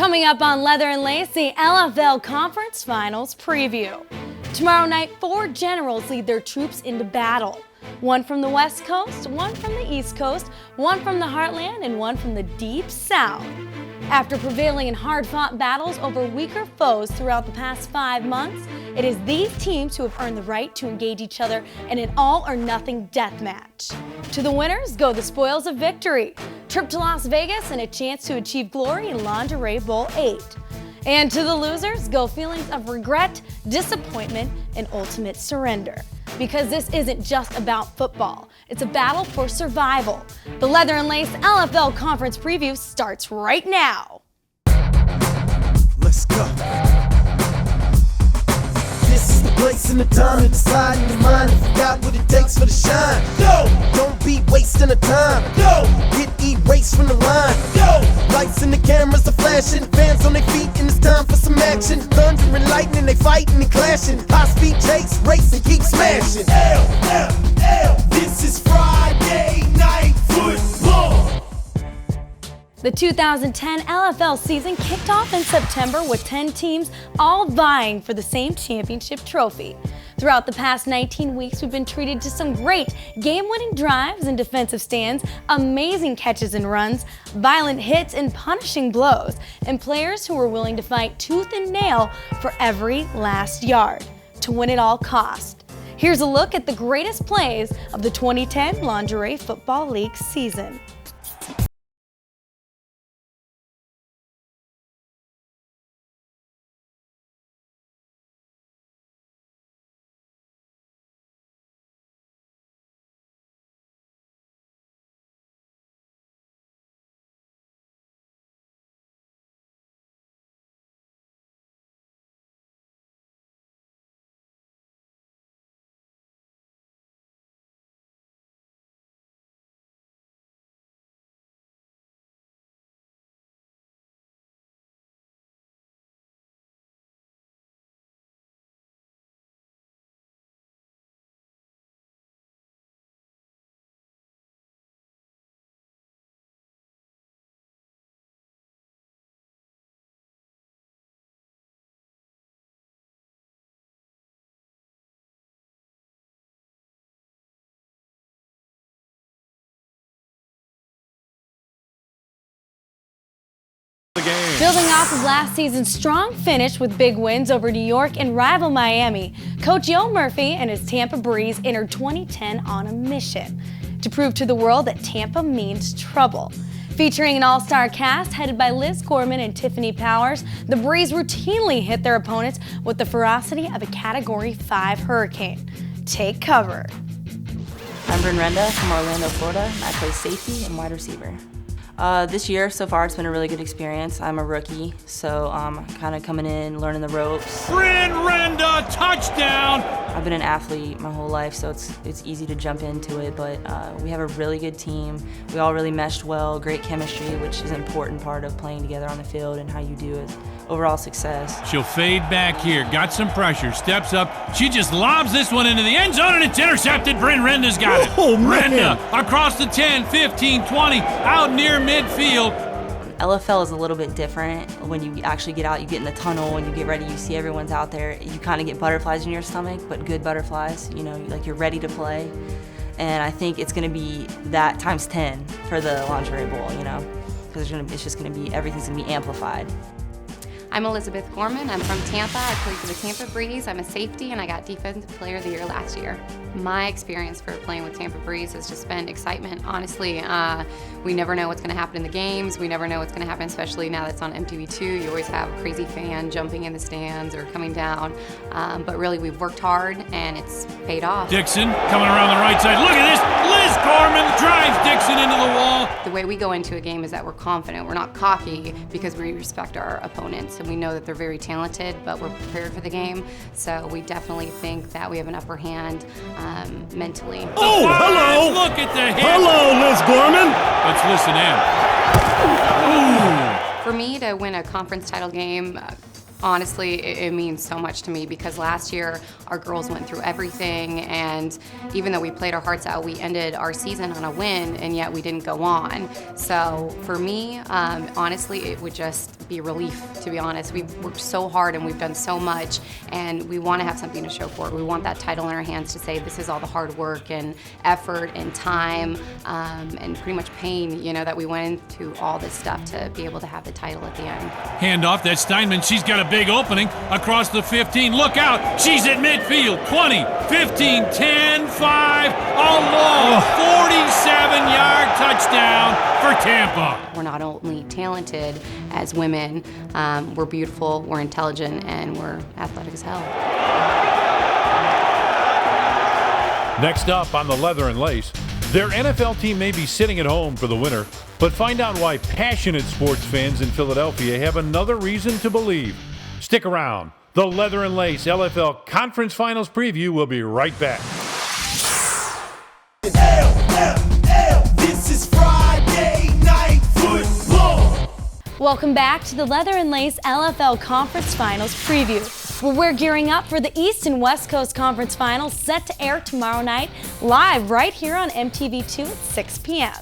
Coming up on Leather and Lace, the LFL Conference Finals preview. Tomorrow night, 4 generals lead their troops into battle. One from the West Coast, one from the East Coast, one from the Heartland, and one from the Deep South. After prevailing in hard-fought battles over weaker foes throughout the past 5 months, it is these teams who have earned the right to engage each other in an all-or-nothing death match. To the winners go the spoils of victory, trip to Las Vegas, and a chance to achieve glory in Lingerie Bowl 8. And to the losers go feelings of regret, disappointment, and ultimate surrender. Because this isn't just about football, it's a battle for survival. The Leather and Lace LFL Conference Preview starts right now. Let's go. This is the place and the time to decide in your mind if you got what it takes for the shine. Go! Don't be wasting the time. Go! Get erased from the line. Go! Lights and the cameras are flashing, fans on their feet and it's time for some action. Thunder and lightning, they fighting and clashing. High speed chase, race and keep smashing. LFL, this is Friday Night Football. The 2010 LFL season kicked off in September with 10 teams all vying for the same championship trophy. Throughout the past 19 weeks, we've been treated to some great game-winning drives and defensive stands, amazing catches and runs, violent hits and punishing blows, and players who were willing to fight tooth and nail for every last yard to win at all cost. Here's a look at the greatest plays of the 2010 Lingerie Football League season. Building off of last season's strong finish with big wins over New York and rival Miami, Coach Yo Murphy and his Tampa Breeze entered 2010 on a mission to prove to the world that Tampa means trouble. Featuring an all-star cast headed by Liz Gorman and Tiffany Powers, the Breeze routinely hit their opponents with the ferocity of a Category 5 hurricane. Take cover. I'm Bryn Renda from Orlando, Florida. I play safety and wide receiver. This year, so far, it's been a really good experience. I'm a rookie, so I'm kind of coming in, learning the ropes. Bryn Renda, touchdown! I've been an athlete my whole life, so it's easy to jump into it, but we have a really good team. We all really meshed well, great chemistry, which is an important part of playing together on the field and how you do is overall success. She'll fade back here, got some pressure, steps up. She just lobs this one into the end zone, and it's intercepted. Bryn Renda's got it. Oh, man. Renda across the 10, 15, 20, out near midfield. LFL is a little bit different. When you actually get out, you get in the tunnel and you get ready, you see everyone's out there, you kind of get butterflies in your stomach, but good butterflies, you know, like you're ready to play. And I think it's gonna be that times 10 for the Lingerie Bowl, you know, because it's just gonna be, everything's gonna be amplified. I'm Elizabeth Gorman. I'm from Tampa. I play for the Tampa Breeze. I'm a safety, and I got Defensive Player of the Year last year. My experience for playing with Tampa Breeze has just been excitement, honestly. We never know what's going to happen in the games. We never know what's going to happen, especially now that's on MTV2. You always have a crazy fan jumping in the stands or coming down. But really, we've worked hard, and it's paid off. Dixon coming around the right side. Look at this. Liz Gorman drives Dixon into the wall. The way we go into a game is that we're confident. We're not cocky because we respect our opponents, and we know that they're very talented, but we're prepared for the game. So we definitely think that we have an upper hand mentally. Oh, hello! Look at the hit. Hello, Liz Gorman. Let's listen in. Ooh. For me to win a conference title game, honestly, it means so much to me because last year our girls went through everything, and even though we played our hearts out, we ended our season on a win, and yet we didn't go on. So for me, honestly, it would just be relief, to be honest. We've worked so hard and we've done so much, and we want to have something to show for it. We want that title in our hands to say this is all the hard work and effort and time and pretty much pain, that we went into all this stuff to be able to have the title at the end. Handoff, that's Steinman. She's got a big opening across the 15. Look out. She's at midfield. 20, 15, 10, 5. A long 47-yard touchdown for Tampa. We're not only talented as women, we're beautiful, we're intelligent, and we're athletic as hell. Next up on the Leather and Lace, their NFL team may be sitting at home for the winter, but find out why passionate sports fans in Philadelphia have another reason to believe. Stick around. The Leather and Lace LFL Conference Finals preview will be right back. This is Friday Night Football. Welcome back to the Leather and Lace LFL Conference Finals preview, where we're gearing up for the East and West Coast Conference Finals set to air tomorrow night, live right here on MTV2 at 6 p.m.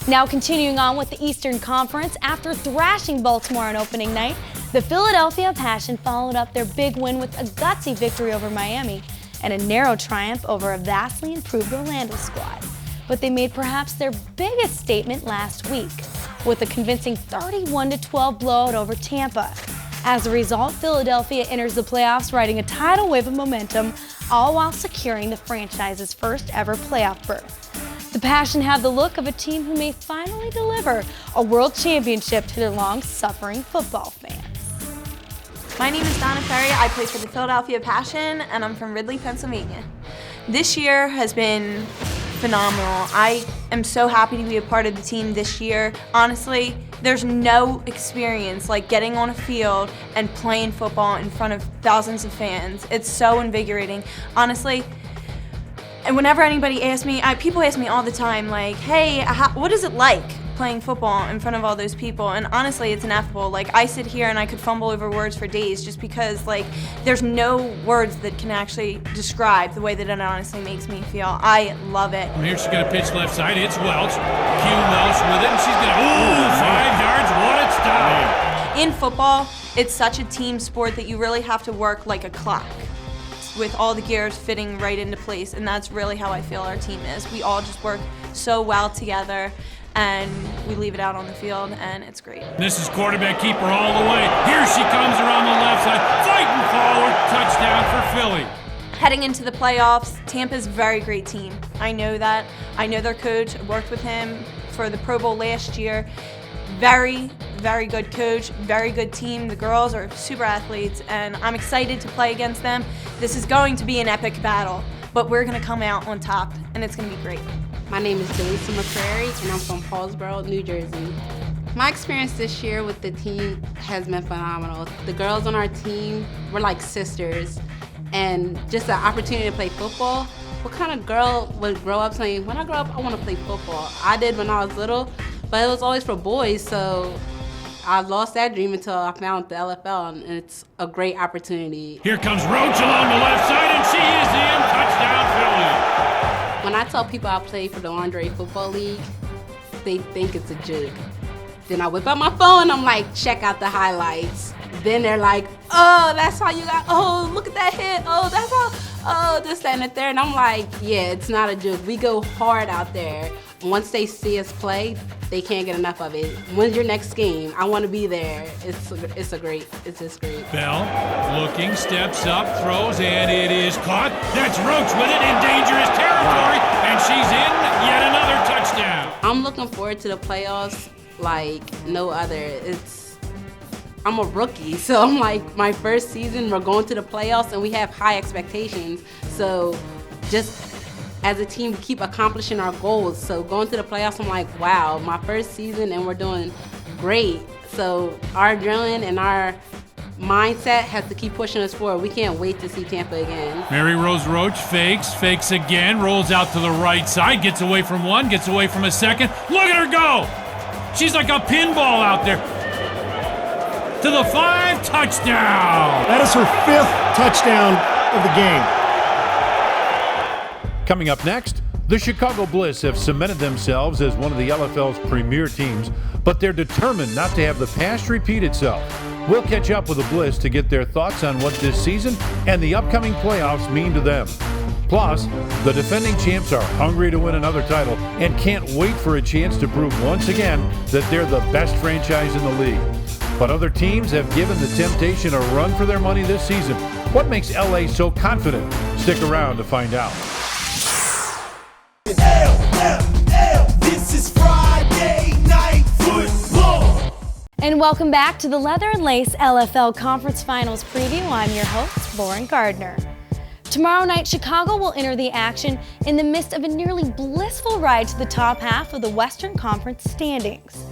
Now continuing on with the Eastern Conference, after thrashing Baltimore on opening night, the Philadelphia Passion followed up their big win with a gutsy victory over Miami and a narrow triumph over a vastly improved Orlando squad. But they made perhaps their biggest statement last week with a convincing 31-12 blowout over Tampa. As a result, Philadelphia enters the playoffs riding a tidal wave of momentum, all while securing the franchise's first ever playoff berth. The Passion have the look of a team who may finally deliver a world championship to their long-suffering football fans. My name is Donna Ferry. I play for the Philadelphia Passion, and I'm from Ridley, Pennsylvania. This year has been phenomenal. I am so happy to be a part of the team this year. Honestly, there's no experience like getting on a field and playing football in front of thousands of fans. It's so invigorating. Honestly, and whenever anybody asks me, people ask me all the time, like, hey, what is it like playing football in front of all those people? And honestly, it's ineffable. Like, I sit here and I could fumble over words for days just because, like, there's no words that can actually describe the way that it honestly makes me feel. I love it. Here she's going to pitch left side. It's Welch. Q Welch with it, and she's going to, 5 yards. What a stop. In football, it's such a team sport that you really have to work like a clock, with all the gears fitting right into place, and that's really how I feel our team is. We all just work so well together, and we leave it out on the field, and it's great. This is quarterback keeper all the way. Here she comes around the left side, fighting forward, touchdown for Philly. Heading into the playoffs, Tampa's a very great team. I know that. I know their coach. I worked with him for the Pro Bowl last year. Very, very good coach, very good team. The girls are super athletes, and I'm excited to play against them. This is going to be an epic battle, but we're going to come out on top, and it's going to be great. My name is Delisa McCrary, and I'm from Paulsboro, New Jersey. My experience this year with the team has been phenomenal. The girls on our team were like sisters, and just the opportunity to play football. What kind of girl would grow up saying, when I grow up, I want to play football? I did when I was little, but it was always for boys, so I lost that dream until I found the LFL, and it's a great opportunity. Here comes Roach along the left side, and she is in. Touchdown, Philly. When I tell people I play for the Andre Football League, they think it's a joke. Then I whip out my phone, I'm like, check out the highlights. Then they're like, oh, that's how you got, oh, look at that hit, oh, that's how, oh, this, that, and the third. And I'm like, yeah, it's not a joke. We go hard out there. Once they see us play, they can't get enough of it. When's your next game? I want to be there. It's just great. Bell looking, steps up, throws, and it is caught. That's Roach with it in dangerous territory, and she's in. Yet another touchdown. I'm looking forward to the playoffs like no other. I'm a rookie, so I'm like, my first season, we're going to the playoffs, and we have high expectations. So just as a team, we keep accomplishing our goals. So going to the playoffs, I'm like, wow, my first season, and we're doing great. So our adrenaline and our mindset has to keep pushing us forward. We can't wait to see Tampa again. Mary Rose Roach fakes again, rolls out to the right side, gets away from one, gets away from a second. Look at her go! She's like a pinball out there. to the 5, touchdown. That is her 5th touchdown of the game. Coming up next, the Chicago Bliss have cemented themselves as one of the LFL's premier teams, but they're determined not to have the past repeat itself. We'll catch up with the Bliss to get their thoughts on what this season and the upcoming playoffs mean to them. Plus, the defending champs are hungry to win another title and can't wait for a chance to prove once again that they're the best franchise in the league. But other teams have given the Temptation a run for their money this season. What makes LA so confident? Stick around to find out. This is Friday Night Football. And welcome back to the Leather and Lace LFL Conference Finals preview. I'm your host, Lauren Gardner. Tomorrow night, Chicago will enter the action in the midst of a nearly blissful ride to the top half of the Western Conference standings.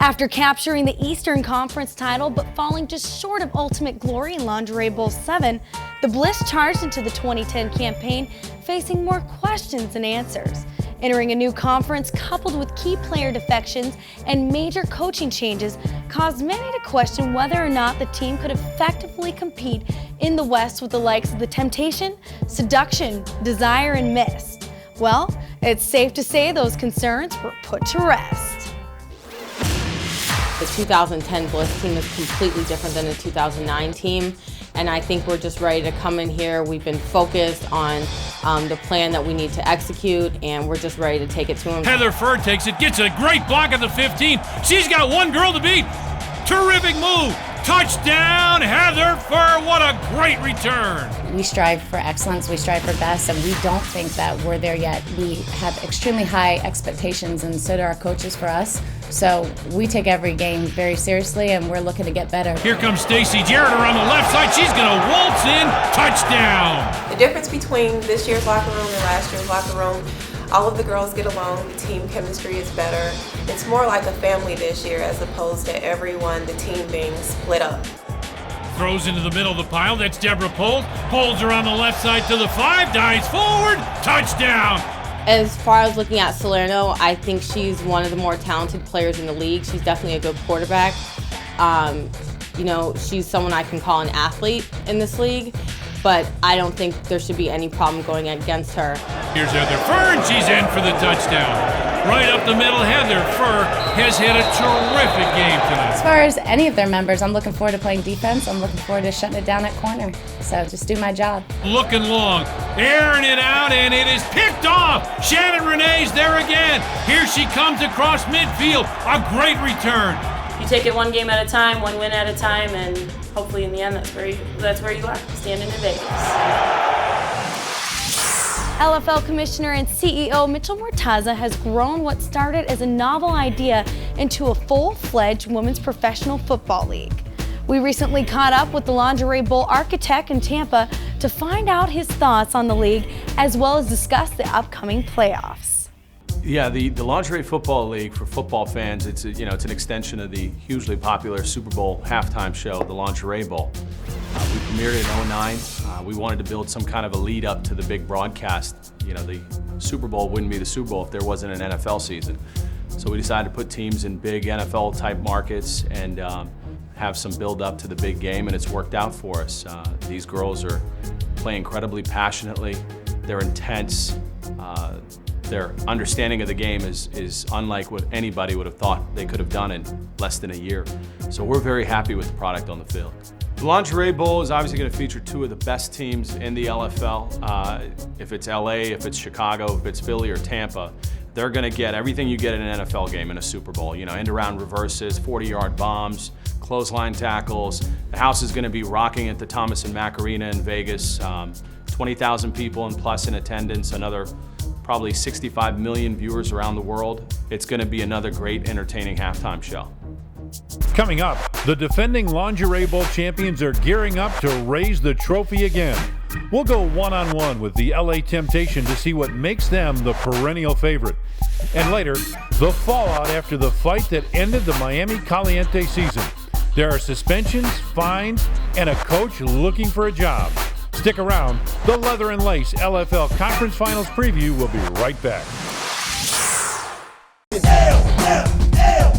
After capturing the Eastern Conference title but falling just short of ultimate glory in Lingerie Bowl 7, the Bliss charged into the 2010 campaign facing more questions than answers. Entering a new conference coupled with key player defections and major coaching changes caused many to question whether or not the team could effectively compete in the West with the likes of the Temptation, Seduction, Desire, and Mist. Well, it's safe to say those concerns were put to rest. The 2010 Bliss team is completely different than the 2009 team, and I think we're just ready to come in here. We've been focused on the plan that we need to execute, and we're just ready to take it to them. Heather Furr takes it, gets a great block at the 15. She's got one girl to beat. Terrific move. Touchdown, Heather Furr. What a great return. We strive for excellence, we strive for best, and we don't think that we're there yet. We have extremely high expectations, and so do our coaches for us. So we take every game very seriously, and we're looking to get better. Here comes Stacy Jarrett around the left side. She's going to waltz in. Touchdown. The difference between this year's locker room and last year's locker room, all of the girls get along, the team chemistry is better. It's more like a family this year as opposed to everyone, the team being split up. Throws into the middle of the pile. That's Deborah Poles. Poles her on the left side to the 5. Dives forward. Touchdown. As far as looking at Salerno, I think she's one of the more talented players in the league. She's definitely a good quarterback. You know, she's someone I can call an athlete in this league, but I don't think there should be any problem going against her. Here's Heather Furr, and she's in for the touchdown. Right up the middle, Heather Furr has had a terrific game tonight. As far as any of their members, I'm looking forward to playing defense. I'm looking forward to shutting it down at corner. So just do my job. Looking long, airing it out, and it is picked off. Shannon Renee's there again. Here she comes across midfield. A great return. You take it one game at a time, one win at a time, and hopefully in the end that's where you are, standing in Vegas. LFL Commissioner and CEO Mitchell Mortaza has grown what started as a novel idea into a full-fledged women's professional football league. We recently caught up with the Lingerie Bowl architect in Tampa to find out his thoughts on the league as well as discuss the upcoming playoffs. Yeah, the Lingerie Football League for football fans, it's an extension of the hugely popular Super Bowl halftime show, the Lingerie Bowl. We premiered it in 2009. We wanted to build some kind of a lead up to the big broadcast. You know, the Super Bowl wouldn't be the Super Bowl if there wasn't an NFL season. So we decided to put teams in big NFL type markets and have some build up to the big game, and it's worked out for us. These girls are playing incredibly passionately. They're intense. Their understanding of the game is unlike what anybody would have thought they could have done in less than a year. So we're very happy with the product on the field. The Lingerie Bowl is obviously going to feature two of the best teams in the LFL. If it's LA, if it's Chicago, if it's Philly or Tampa, they're going to get everything you get in an NFL game in a Super Bowl. You know, end-around reverses, 40-yard bombs, clothesline tackles. The house is going to be rocking at the Thomas and Mack Arena in Vegas. 20,000 people and plus in attendance, another probably 65 million viewers around the world. It's going to be another great entertaining halftime show. Coming up, the defending Lingerie Bowl champions are gearing up to raise the trophy again. We'll go one-on-one with the LA Temptation to see what makes them the perennial favorite. And later, the fallout after the fight that ended the Miami Caliente season. There are suspensions, fines, and a coach looking for a job. Stick around. The Leather and Lace LFL Conference Finals preview will be right back.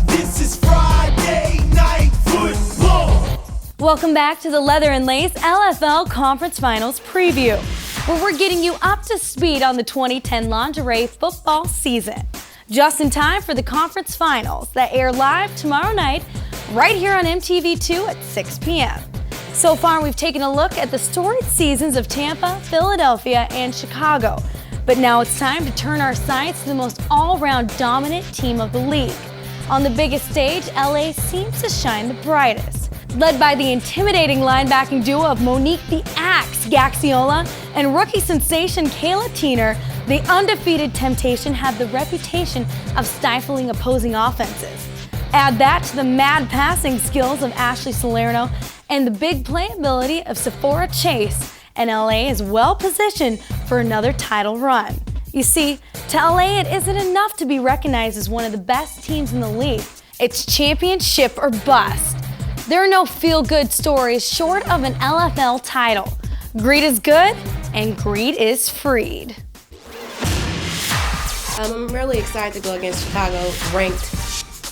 This is Friday Night Football. Welcome back to the Leather and Lace LFL Conference Finals preview, where we're getting you up to speed on the 2010 lingerie football season. Just in time for the conference finals that air live tomorrow night right here on MTV2 at 6 p.m. So far, we've taken a look at the storied seasons of Tampa, Philadelphia, and Chicago. But now it's time to turn our sights to the most all-round dominant team of the league. On the biggest stage, LA seems to shine the brightest. Led by the intimidating linebacking duo of Monique the Axe Gaxiola and rookie sensation Kayla Teener, the undefeated Temptation have the reputation of stifling opposing offenses. Add that to the mad passing skills of Ashley Salerno and the big playability of Sephora Chase, and LA is well positioned for another title run. You see, to LA it isn't enough to be recognized as one of the best teams in the league. It's championship or bust. There are no feel-good stories short of an LFL title. Greed is good, and greed is freed. I'm really excited to go against Chicago, ranked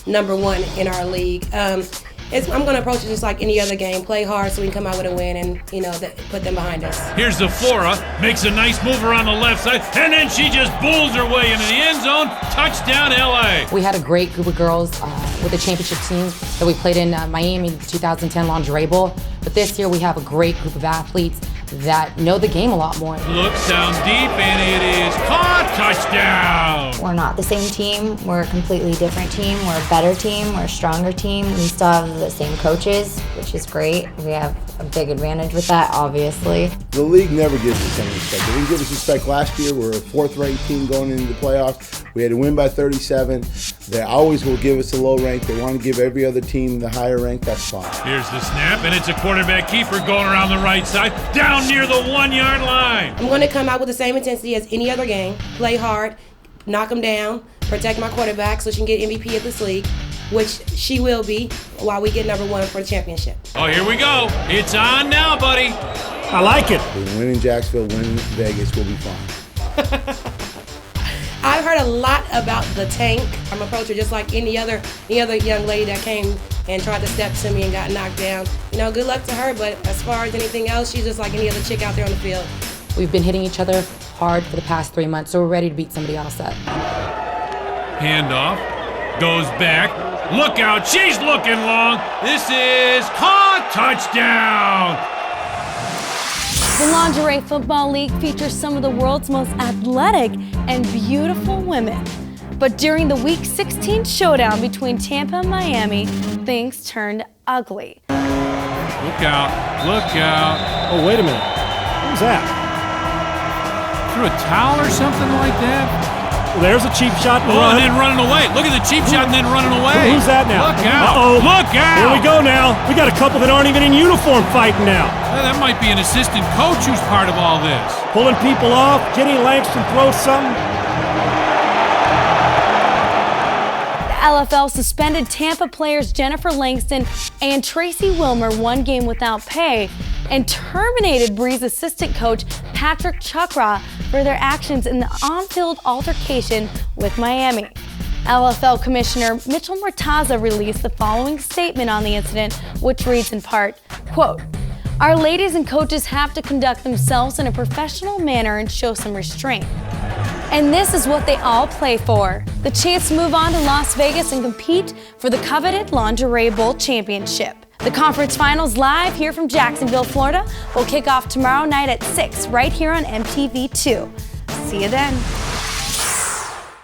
#1 in our league. I'm going to approach it just like any other game. Play hard so we can come out with a win and, put them behind us. Here's Sephora, makes a nice mover on the left side, and then she just bulls her way into the end zone. Touchdown, LA. We had a great group of girls with the championship team that we played in Miami 2010 Lingerie Bowl. But this year we have a great group of athletes that know the game a lot more. Looks down deep, and it is caught. Touchdown. We're not the same team. We're a completely different team. We're a better team. We're a stronger team. We still have the same coaches, which is great. We have a big advantage with that, obviously. The league never gives us any respect. They didn't give us respect last year. We're a 4th-ranked team going into the playoffs. We had to win by 37. They always will give us a low rank. They want to give every other team the higher rank. That's fine. Here's the snap, and it's a quarterback keeper going around the right side, down near the 1-yard line. I'm going to come out with the same intensity as any other game. Play hard, knock them down, protect my quarterback so she can get MVP of this league, which she will be while we get #1 for the championship. Oh, here we go. It's on now, buddy. I like it. We win in Jacksonville, win in Vegas, we'll be fine. I've heard a lot about the tank. I'm a approacher just like any other young lady that came and tried to step to me and got knocked down. Good luck to her, but as far as anything else, she's just like any other chick out there on the field. We've been hitting each other hard for the past 3 months, so we're ready to beat somebody else up. Handoff, goes back. Look out, she's looking long. This is caught. Touchdown. The Lingerie Football League features some of the world's most athletic and beautiful women. But during the Week 16 showdown between Tampa and Miami, things turned ugly. Look out, look out. Oh, wait a minute. What was that? Threw a towel or something like that? Well, there's a cheap shot and run. And then running away. Look at the cheap shot and then running away. Who's that now? Look out. Uh-oh. Look out. Here we go now. We got a couple that aren't even in uniform fighting now. Well, that might be an assistant coach who's part of all this. Pulling people off. Jenny Langston throws something. The LFL suspended Tampa players Jennifer Langston and Tracy Wilmer 1 game without pay and terminated Breeze assistant coach Patrick Chukra for their actions in the on-field altercation with Miami. LFL Commissioner Mitchell Murtaza released the following statement on the incident, which reads in part, quote, "Our ladies and coaches have to conduct themselves in a professional manner and show some restraint. And this is what they all play for, the chance to move on to Las Vegas and compete for the coveted Lingerie Bowl Championship. The conference finals live here from Jacksonville, Florida will kick off tomorrow night at 6 right here on MTV2. See you then."